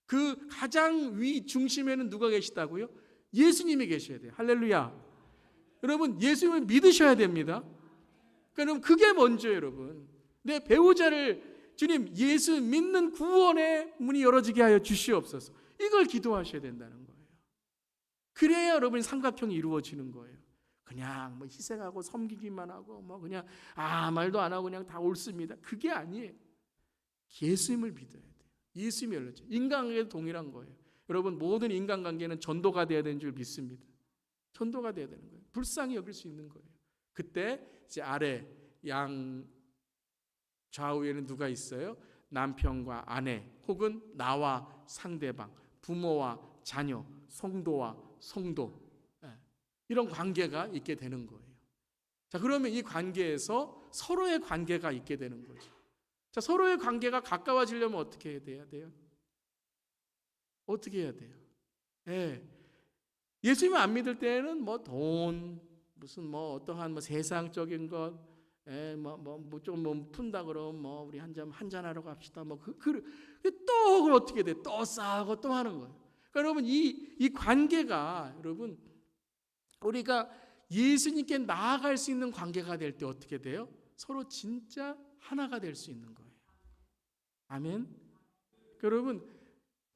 그 가장 위 중심에는 누가 계시다고요? 예수님이 계셔야 돼요. 할렐루야. 여러분 예수님을 믿으셔야 됩니다. 그럼 그게 먼저예요, 여러분. 내 배우자를 주님 예수 믿는 구원의 문이 열어지게 하여 주시옵소서. 이걸 기도하셔야 된다는 거예요. 그래야 여러분 삼각형이 이루어지는 거예요. 그냥 희생하고 섬기기만 하고 그냥 말도 안 하고 그냥 다 옳습니다. 그게 아니에요. 예수님을 믿어야 돼요. 예수님이 열렸죠. 인간관계도 동일한 거예요. 여러분 모든 인간관계는 전도가 돼야 되는 줄 믿습니다. 전도가 돼야 되는 거예요. 불쌍히 여길 수 있는 거예요. 그때 이제 아래 양 좌우에는 누가 있어요? 남편과 아내 혹은 나와 상대방, 부모와 자녀, 성도와 성도 이런 관계가 있게 되는 거예요. 자, 그러면 이 관계에서 서로의 관계가 있게 되는 거죠. 자, 서로의 관계가 가까워지려면 어떻게 해야 돼요? 어떻게 해야 돼요? 예수님을 안 믿을 때는 돈, 무슨 어떠한 세상적인 것, 좀 푼다 그러면 우리 한잔 하러 갑시다. 또 그걸 어떻게 돼? 또 싸우고 또 하는 거예요. 그러니까 여러분 이 관계가 여러분 우리가 예수님께 나아갈 수 있는 관계가 될 때 어떻게 돼요? 서로 진짜 하나가 될 수 있는 거예요. 아멘. 그러니까 여러분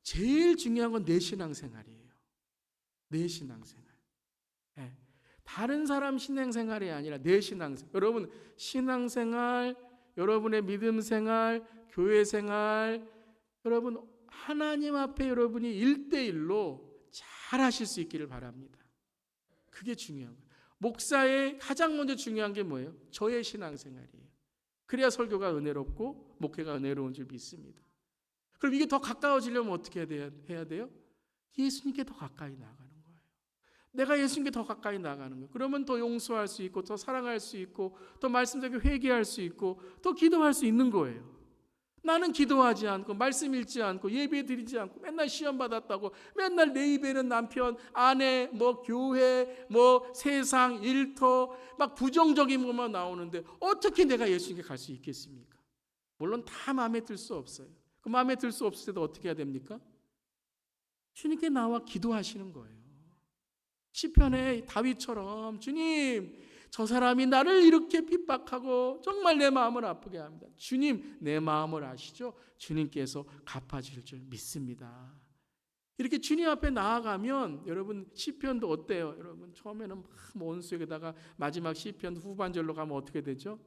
제일 중요한 건 내 신앙생활이에요. 내 신앙생활. 다른 사람 신앙생활이 아니라 내 신앙생활. 여러분 신앙생활, 여러분의 믿음생활, 교회생활, 여러분 하나님 앞에 여러분이 1대1로 잘 하실 수 있기를 바랍니다. 그게 중요한 거예요. 목사의 가장 먼저 중요한 게 뭐예요? 저의 신앙생활이에요. 그래야 설교가 은혜롭고 목회가 은혜로운 줄 믿습니다. 그럼 이게 더 가까워지려면 어떻게 해야 돼요? 예수님께 더 가까이 나아가는 거예요. 내가 예수님께 더 가까이 나아가는 거예요. 그러면 더 용서할 수 있고 더 사랑할 수 있고 더 말씀대로 회개할 수 있고 더 기도할 수 있는 거예요. 나는 기도하지 않고 말씀 읽지 않고 예배 드리지 않고 맨날 시험 받았다고 맨날 내 입에는 남편, 아내, 뭐 교회, 뭐 세상, 일터 막 부정적인 것만 나오는데 어떻게 내가 예수님께 갈 수 있겠습니까? 물론 다 마음에 들 수 없어요. 그 마음에 들 수 없을 때도 어떻게 해야 됩니까? 주님께 나와 기도하시는 거예요. 시편의 다윗처럼 주님, 저 사람이 나를 이렇게 핍박하고 정말 내 마음을 아프게 합니다. 주님, 내 마음을 아시죠? 주님께서 갚아주실 줄 믿습니다. 이렇게 주님 앞에 나아가면 여러분 시편도 어때요? 여러분 처음에는 막 원수에게다가 마지막 시편 후반절로 가면 어떻게 되죠?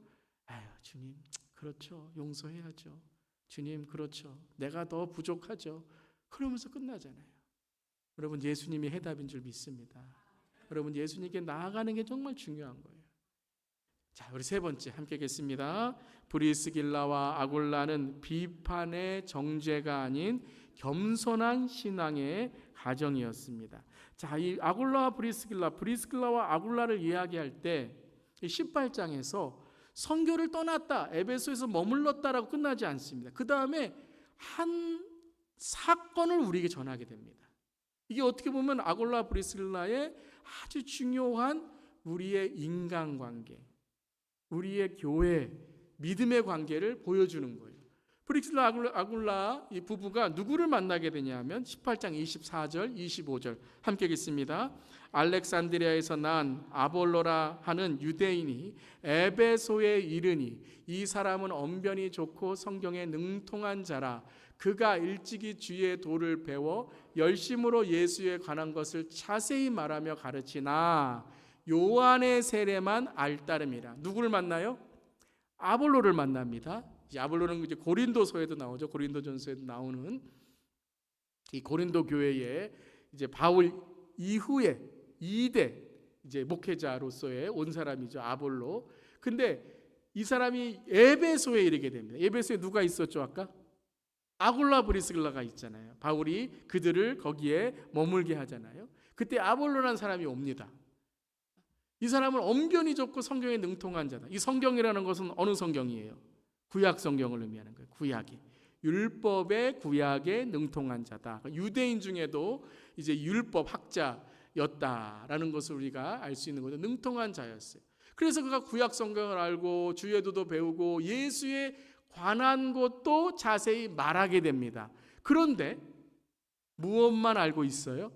아유, 주님 그렇죠. 용서해야죠. 주님 그렇죠. 내가 더 부족하죠. 그러면서 끝나잖아요. 여러분 예수님이 해답인 줄 믿습니다. 여러분 예수님께 나아가는 게 정말 중요한 거예요. 자, 우리 세 번째 함께 읽겠습니다. 브리스길라와 아굴라는 비판의 정죄가 아닌 겸손한 신앙의 가정이었습니다. 자, 이 아굴라와 브리스길라와 아굴라를 이야기할 때 18장에서 선교를 떠났다, 에베소에서 머물렀다라고 끝나지 않습니다. 그 다음에 한 사건을 우리에게 전하게 됩니다. 이게 어떻게 보면 아굴라 브리스길라의 아주 중요한 우리의 인간관계, 우리의 교회, 믿음의 관계를 보여주는 거예요. 브리스길라 아굴라 이 부부가 누구를 만나게 되냐면 18장 24절 25절 함께 읽겠습니다. 알렉산드리아에서 난 아볼로라 하는 유대인이 에베소에 이르니 이 사람은 언변이 좋고 성경에 능통한 자라. 그가 일찍이 주의 도를 배워 열심으로 예수에 관한 것을 자세히 말하며 가르치나 요한의 세례만 알따름이라. 누구를 만나요? 아볼로를 만납니다. 아볼로는 이제 고린도서에도 나오죠. 고린도전서에도 나오는 이 고린도 교회에 이제 바울 이후에 2대 이제 목회자로서의 온 사람이죠. 아볼로. 근데 이 사람이 에베소에 이르게 됩니다. 에베소에 누가 있었죠, 아까? 아굴라 브리스길라가 있잖아요. 바울이 그들을 거기에 머물게 하잖아요. 그때 아볼로라는 사람이 옵니다. 이 사람은 언변이 좋고 성경에 능통한 자다. 이 성경이라는 것은 어느 성경이에요? 구약 성경을 의미하는 거예요. 구약이. 율법의 구약에 능통한 자다. 유대인 중에도 이제 율법 학자였다라는 것을 우리가 알 수 있는 거죠. 능통한 자였어요. 그래서 그가 구약 성경을 알고 주예도도 배우고 예수에 관한 것도 자세히 말하게 됩니다. 그런데 무엇만 알고 있어요?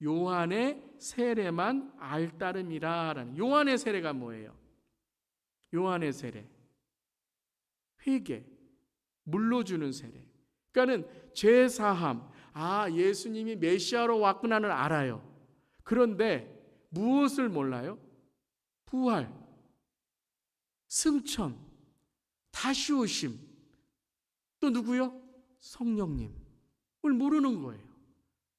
요한의 세례만 알따름이라라는. 요한의 세례가 뭐예요? 요한의 세례, 회개, 물러주는 세례. 그러니까는 죄 사함. 아, 예수님이 메시아로 왔구나는 알아요. 그런데 무엇을 몰라요? 부활, 승천, 다시 오심. 또 누구요? 성령님을 모르는 거예요.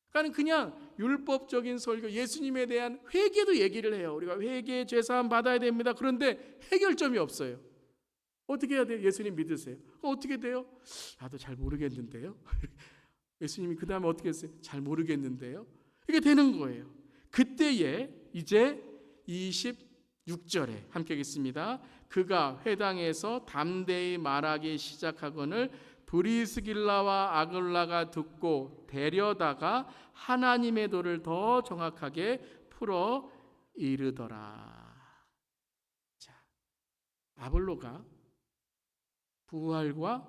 그러니까 그냥 율법적인 설교, 예수님에 대한 회개도 얘기를 해요. 우리가 회개, 죄사함 받아야 됩니다. 그런데 해결점이 없어요. 어떻게 해야 돼요? 예수님 믿으세요. 어떻게 돼요? 나도 잘 모르겠는데요. 예수님이 그 다음에 어떻게 했어요? 잘 모르겠는데요. 이게 되는 거예요. 그때에 이제 26절에 함께 하겠습니다. 그가 회당에서 담대히 말하기 시작하거늘 브리스길라와 아굴라가 듣고 데려다가 하나님의 도를 더 정확하게 풀어 이르더라. 자, 아볼로가 부활과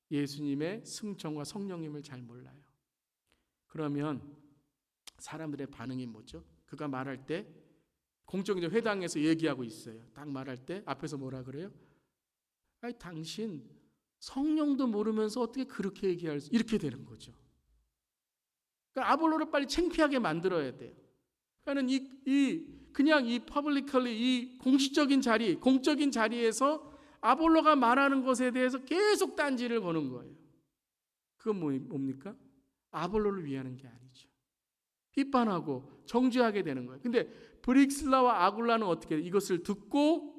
예수님의 승천과 성령님을 잘 몰라요. 그러면 사람들의 반응이 뭐죠? 그가 말할 때 공적인 회당에서 얘기하고 있어요. 딱 말할 때 앞에서 뭐라 그래요? 아니, 당신 성령도 모르면서 어떻게 그렇게 얘기할 수, 이렇게 되는 거죠. 그러니까 아볼로를 빨리 창피하게 만들어야 돼요. 그러니까 그냥 이 퍼블리컬리 이 공식적인 자리, 공적인 자리에서 아볼로가 말하는 것에 대해서 계속 딴지를 거는 거예요. 그건 뭡니까? 아볼로를 위하는 게 아니죠. 비판하고 정죄하게 되는 거예요. 근데 브리스길라와 아굴라는 어떻게 해요? 이것을 듣고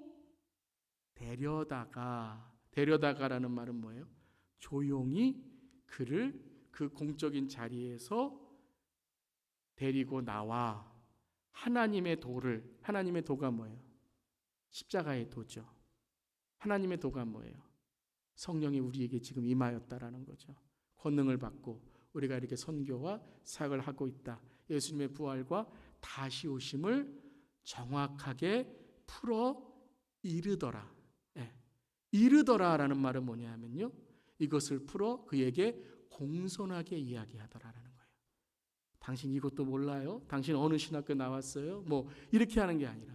데려다가라는 말은 뭐예요? 조용히 그를 그 공적인 자리에서 데리고 나와 하나님의 도가 뭐예요? 십자가의 도죠. 하나님의 도가 뭐예요? 성령이 우리에게 지금 임하였다라는 거죠. 권능을 받고 우리가 이렇게 선교와 사역을 하고 있다. 예수님의 부활과 다시 오심을 정확하게 풀어 이르더라. 이르더라라는 말은 뭐냐면요, 이것을 풀어 그에게 공손하게 이야기하더라라는 거예요. 당신 이것도 몰라요? 당신 어느 신학교 나왔어요? 뭐 이렇게 하는 게 아니라,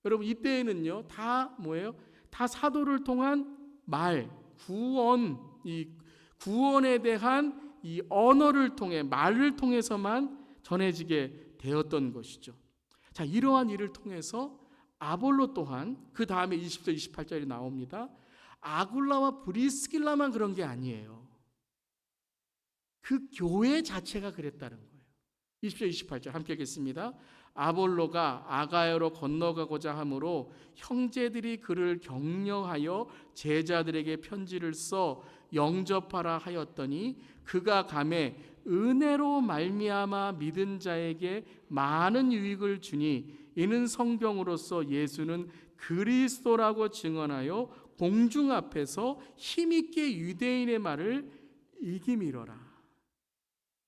여러분 이때에는요 다 뭐예요? 다 사도를 통한 말, 구원, 이 구원에 대한 이 언어를 통해, 말을 통해서만 전해지게 되었던 것이죠. 자, 이러한 일을 통해서 아볼로 또한 그 다음에 20절 28절이 나옵니다. 아굴라와 브리스길라만 그런 게 아니에요. 그 교회 자체가 그랬다는 거예요. 20절 28절 함께 읽겠습니다. 아볼로가 아가야로 건너가고자 하므로 형제들이 그를 격려하여 제자들에게 편지를 써 영접하라 하였더니 그가 가매 은혜로 말미암아 믿은 자에게 많은 유익을 주니 이는 성경으로서 예수는 그리스도라고 증언하여 공중 앞에서 힘있게 유대인의 말을 이기미러라.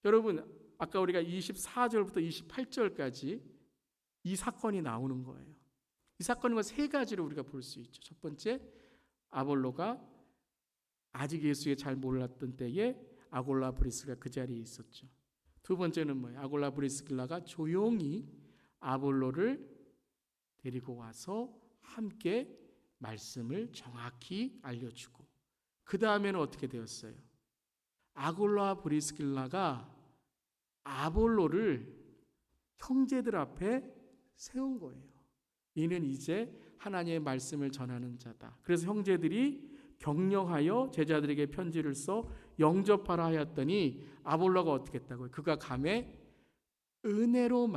여러분, 아까 우리가 24절부터 28절까지 이 사건이 나오는 거예요. 이 사건은 세 가지로 우리가 볼 수 있죠. 첫 번째, 아볼로가 아직 예수에 잘 몰랐던 때에 아골라 브리스가 그 자리에 있었죠. 두 번째는 뭐예요? 아골라 브리스길라가 조용히 아볼로를 데리고 와서 함께 말씀을 정확히 알려주고, 그 다음에는 어떻게 되었어요? 아골라 브리스길라가 아볼로를 형제들 앞에 세운 거예요. 이는 이제 하나님의 말씀을 전하는 자다. 그래서 형제들이 격려하여 제자들에게 편지를 써 영접하라 하였더니 아볼로가 어떻게 했다고요? 그가 감에 은혜로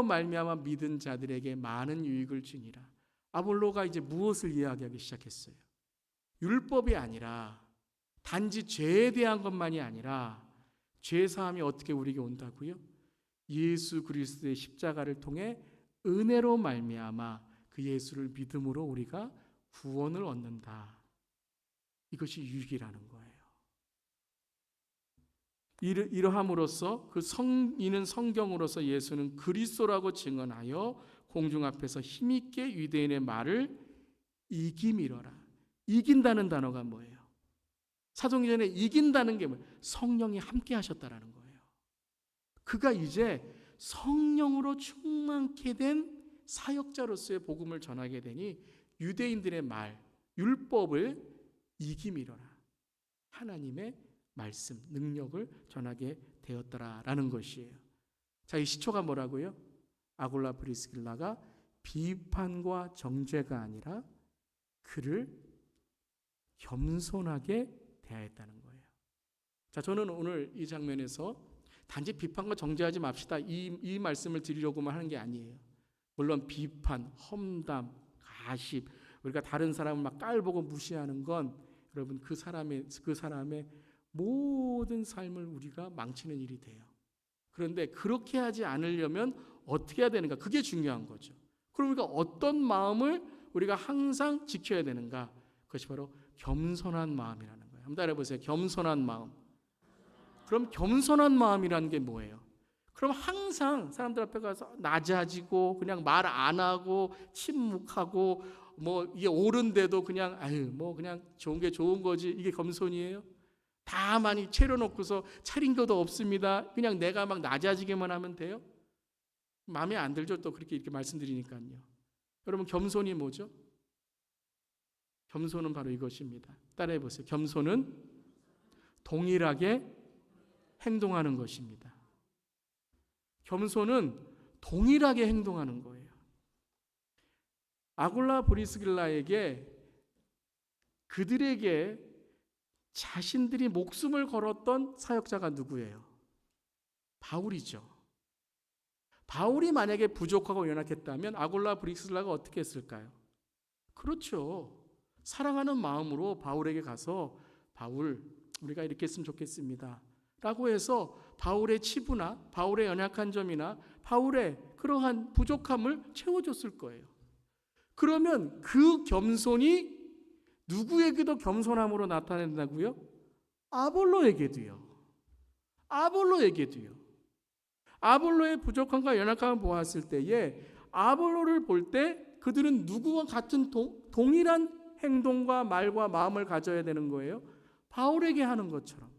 말미암아 믿은 자들에게 많은 유익을 주니라. 아볼로가 이제 무엇을 이야기하기 시작했어요? 율법이 아니라, 단지 죄에 대한 것만이 아니라 죄 사함이 어떻게 우리에게 온다고요? 예수 그리스도의 십자가를 통해 은혜로 말미암아 그 예수를 믿음으로 우리가 구원을 얻는다. 이것이 유익이라는 거예요. 이러함으로써 이는 성경으로서 예수는 그리스도라고 증언하여 공중 앞에서 힘있게 유대인의 말을 이기미러라. 이긴다는 단어가 뭐예요? 사도행전에 이긴다는 게 뭐예요? 성령이 함께 하셨다라는 거예요. 그가 이제 성령으로 충만케 된 사역자로서의 복음을 전하게 되니 유대인들의 말, 율법을 이기미러라. 하나님의 말씀, 능력을 전하게 되었더라라는 것이에요. 자, 이 시초가 뭐라고요? 아골라 브리스길라가 비판과 정죄가 아니라 그를 겸손하게 대하였다는 거예요. 자, 저는 오늘 이 장면에서 단지 비판과 정죄하지 맙시다, 이 말씀을 드리려고만 하는 게 아니에요. 물론 비판, 험담, 가십, 우리가 다른 사람을 막 깔보고 무시하는 건 여러분 그 사람의 모든 삶을 우리가 망치는 일이 돼요. 그런데 그렇게 하지 않으려면 어떻게 해야 되는가? 그게 중요한 거죠. 그럼 우리가 어떤 마음을 우리가 항상 지켜야 되는가? 그것이 바로 겸손한 마음이라는 거예요. 한번 따라해보세요. 겸손한 마음. 그럼 겸손한 마음이라는 게 뭐예요? 그럼 항상 사람들 앞에 가서 낮아지고 그냥 말 안 하고 침묵하고 뭐 이게 옳은데도 그냥 그냥 좋은 게 좋은 거지, 이게 겸손이에요? 다 많이 차려놓고서 차린 것도 없습니다. 그냥 내가 막 낮아지게만 하면 돼요? 마음에 안 들죠? 또 그렇게 이렇게 말씀드리니까요. 여러분, 겸손이 뭐죠? 겸손은 바로 이것입니다. 따라해 보세요. 겸손은 동일하게 행동하는 것입니다. 겸손은 동일하게 행동하는 거예요. 아굴라 브리스길라에게, 그들에게 자신들이 목숨을 걸었던 사역자가 누구예요? 바울이죠. 바울이 만약에 부족하고 연약했다면 아굴라 브리스길라가 어떻게 했을까요? 그렇죠. 사랑하는 마음으로 바울에게 가서 바울, 우리가 이렇게 했으면 좋겠습니다 라고 해서 바울의 치부나 바울의 연약한 점이나 바울의 그러한 부족함을 채워줬을 거예요. 그러면 그 겸손이 누구에게도 겸손함으로 나타낸다고요? 아볼로에게도요. 아볼로에게도요. 아볼로의 부족함과 연약함을 보았을 때에 아볼로를 볼 때 그들은 누구와 같은 동일한 행동과 말과 마음을 가져야 되는 거예요. 바울에게 하는 것처럼.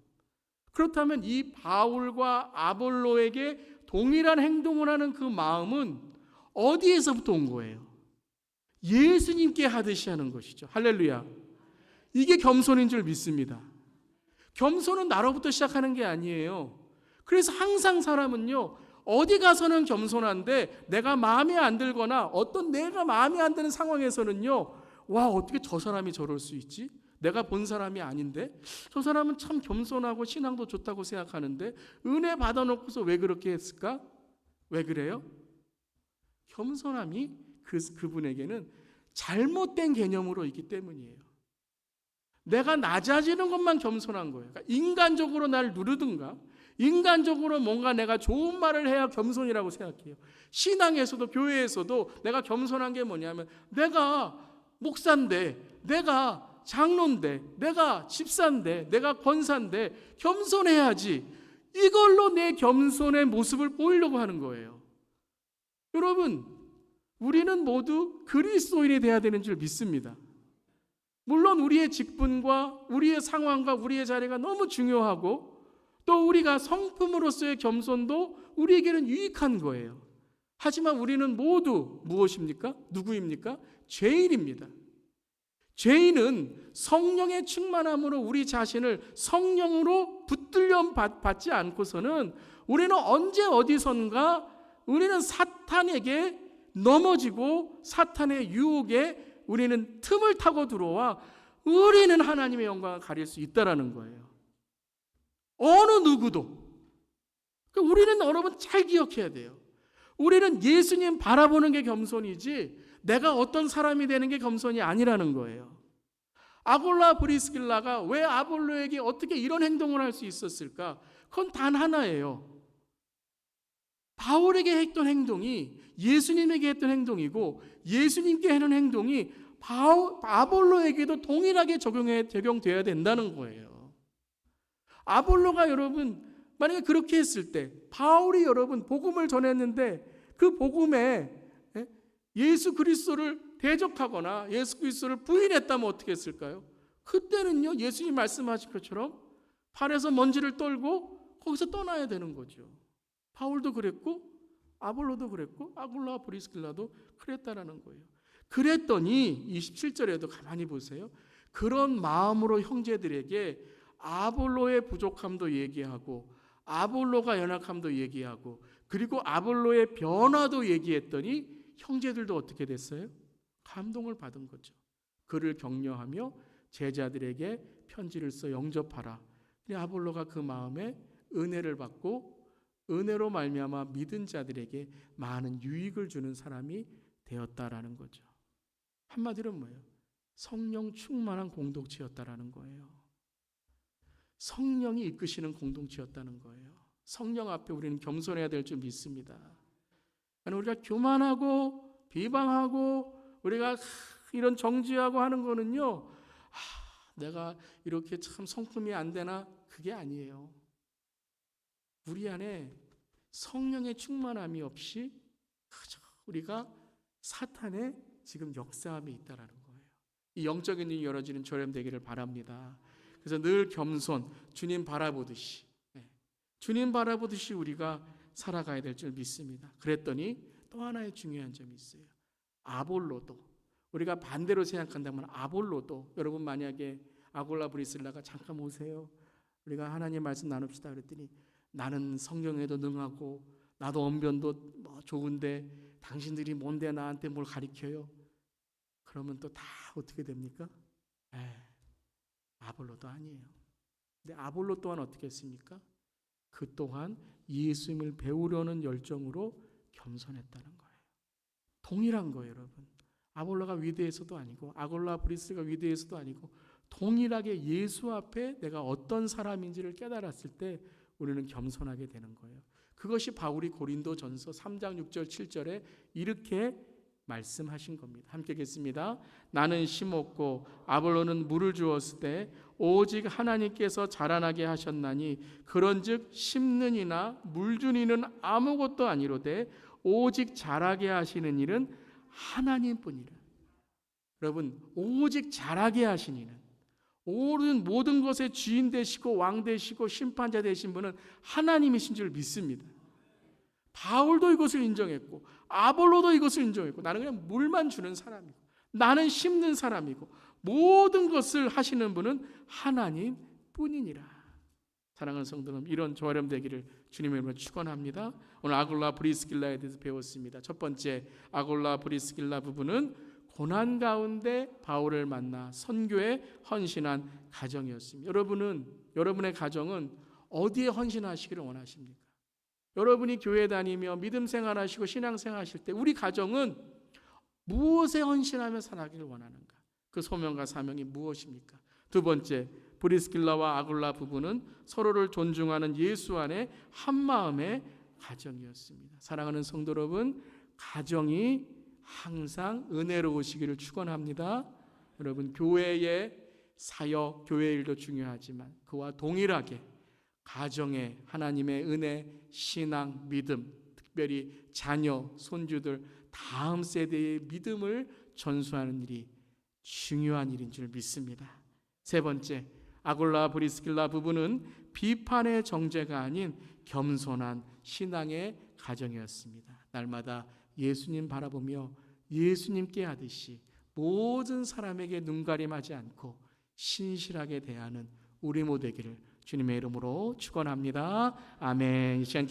그렇다면 이 바울과 아볼로에게 동일한 행동을 하는 그 마음은 어디에서부터 온 거예요? 예수님께 하듯이 하는 것이죠. 할렐루야. 이게 겸손인 줄 믿습니다. 겸손은 나로부터 시작하는 게 아니에요. 그래서 항상 사람은요, 어디 가서는 겸손한데 내가 마음에 안 들거나 어떤 내가 마음에 안 드는 상황에서는요, 와, 어떻게 저 사람이 저럴 수 있지? 내가 본 사람이 아닌데? 저 사람은 참 겸손하고 신앙도 좋다고 생각하는데 은혜 받아놓고서 왜 그렇게 했을까? 왜 그래요? 겸손함이 그분에게는 잘못된 개념으로 있기 때문이에요. 내가 낮아지는 것만 겸손한 거예요. 그러니까 인간적으로 날 누르든가 인간적으로 뭔가 내가 좋은 말을 해야 겸손이라고 생각해요. 신앙에서도 교회에서도 내가 겸손한 게 뭐냐면 내가 목사인데, 내가 장로인데, 내가 집사인데, 내가 권사인데 겸손해야지. 이걸로 내 겸손의 모습을 보이려고 하는 거예요. 여러분, 우리는 모두 그리스도인이 돼야 되는 줄 믿습니다. 물론 우리의 직분과 우리의 상황과 우리의 자리가 너무 중요하고 또 우리가 성품으로서의 겸손도 우리에게는 유익한 거예요. 하지만 우리는 모두 무엇입니까? 누구입니까? 죄인입니다. 죄인은 성령의 충만함으로 우리 자신을 성령으로 붙들려 받지 않고서는 우리는 언제 어디선가 우리는 사탄에게 넘어지고 사탄의 유혹에 우리는 틈을 타고 들어와 우리는 하나님의 영광을 가릴 수 있다는 거예요. 어느 누구도. 우리는 여러분 잘 기억해야 돼요. 우리는 예수님 바라보는 게 겸손이지 내가 어떤 사람이 되는 게 겸손이 아니라는 거예요. 아골라 브리스길라가 왜 아볼로에게 어떻게 이런 행동을 할 수 있었을까? 그건 단 하나예요. 바울에게 했던 행동이 예수님에게 했던 행동이고 예수님께 하는 행동이 아볼로에게도 동일하게 적용돼야 된다는 거예요. 아볼로가 여러분 만약에 그렇게 했을 때 바울이 여러분 복음을 전했는데 그 복음에 예수 그리스도를 대적하거나 예수 그리스도를 부인했다면 어떻게 했을까요? 그때는요 예수님 말씀하신 것처럼 발에서 먼지를 떨고 거기서 떠나야 되는 거죠. 바울도 그랬고 아볼로도 그랬고 아굴라 브리스길라도 그랬다라는 거예요. 그랬더니 27절에도 가만히 보세요. 그런 마음으로 형제들에게 아볼로의 부족함도 얘기하고 아볼로가 연약함도 얘기하고 그리고 아볼로의 변화도 얘기했더니 형제들도 어떻게 됐어요? 감동을 받은 거죠. 그를 격려하며 제자들에게 편지를 써 영접하라. 아볼로가 그 마음에 은혜를 받고 은혜로 말미암아 믿은 자들에게 많은 유익을 주는 사람이 되었다라는 거죠. 한마디로 뭐예요? 성령 충만한 공동체였다라는 거예요. 성령이 이끄시는 공동체였다는 거예요. 성령 앞에 우리는 겸손해야 될 줄 믿습니다. 우리가 교만하고 비방하고 우리가 이런 정죄하고 하는 거는요, 내가 이렇게 참 성품이 안 되나? 그게 아니에요. 우리 안에 성령의 충만함이 없이 그저 우리가 사탄의 지금 역사함이 있다라는 거예요. 이 영적인 눈이 열어지는 저렴 되기를 바랍니다. 그래서 늘 겸손, 주님 바라보듯이 주님 바라보듯이 우리가 살아가야 될 줄 믿습니다. 그랬더니 또 하나의 중요한 점이 있어요. 아볼로도 우리가 반대로 생각한다면 아볼로도 여러분 만약에 아골라 브리스길라가 잠깐 오세요. 우리가 하나님 말씀 나눕시다 그랬더니 나는 성령에도 능하고 나도 언변도 좋은데 당신들이 뭔데 나한테 뭘 가르쳐요? 그러면 또 다 어떻게 됩니까? 아볼로도 아니에요. 근데 아볼로 또한 어떻게 했습니까? 그 또한 예수님을 배우려는 열정으로 겸손했다는 거예요. 동일한 거예요, 여러분. 아볼로가 위대해서도 아니고 아골라 브리스가 위대해서도 아니고 동일하게 예수 앞에 내가 어떤 사람인지를 깨달았을 때 우리는 겸손하게 되는 거예요. 그것이 바울이 고린도전서 3장 6절 7절에 이렇게 말씀하신 겁니다. 함께 읽겠습니다. 나는 심었고 아볼로는 물을 주었을 때 오직 하나님께서 자라나게 하셨나니 그런즉 심는 이나 물 준 이는 아무것도 아니로되 오직 자라게 하시는 일은 하나님뿐이라. 여러분, 오직 자라게 하신 이는, 모든 것의 주인 되시고 왕 되시고 심판자 되신 분은 하나님이신 줄 믿습니다. 바울도 이것을 인정했고 아볼로도 이것을 인정했고, 나는 그냥 물만 주는 사람이고 나는 심는 사람이고 모든 것을 하시는 분은 하나님뿐이니라. 사랑하는 성도 여러분, 이런 저렴 되기를 주님의 이름으로 축원합니다. 오늘 아굴라 브리스길라에 대해서 배웠습니다. 첫 번째, 아굴라 브리스길라 부부는 고난 가운데 바울을 만나 선교에 헌신한 가정이었습니다. 여러분의 가정은 어디에 헌신하시기를 원하십니까? 여러분이 교회 다니며 믿음 생활하시고 신앙 생활하실 때 우리 가정은 무엇에 헌신하며 살아가기를 원하는가? 그 소명과 사명이 무엇입니까? 두 번째, 브리스길라와 아굴라 부부는 서로를 존중하는 예수 안에 한마음의 가정이었습니다. 사랑하는 성도 여러분, 가정이 항상 은혜로우시기를 축원합니다. 여러분, 교회의 사역, 교회 일도 중요하지만 그와 동일하게 가정에 하나님의 은혜, 신앙, 믿음, 특별히 자녀, 손주들, 다음 세대의 믿음을 전수하는 일이 중요한 일인 줄 믿습니다. 세 번째, 아굴라 브리스길라 부부는 비판의 정죄가 아닌 겸손한 신앙의 가정이었습니다. 날마다 예수님 바라보며 예수님께 하듯이 모든 사람에게 눈가림하지 않고 신실하게 대하는 우리 모두 되기를 주님의 이름으로 축원합니다. 아멘. 이 시간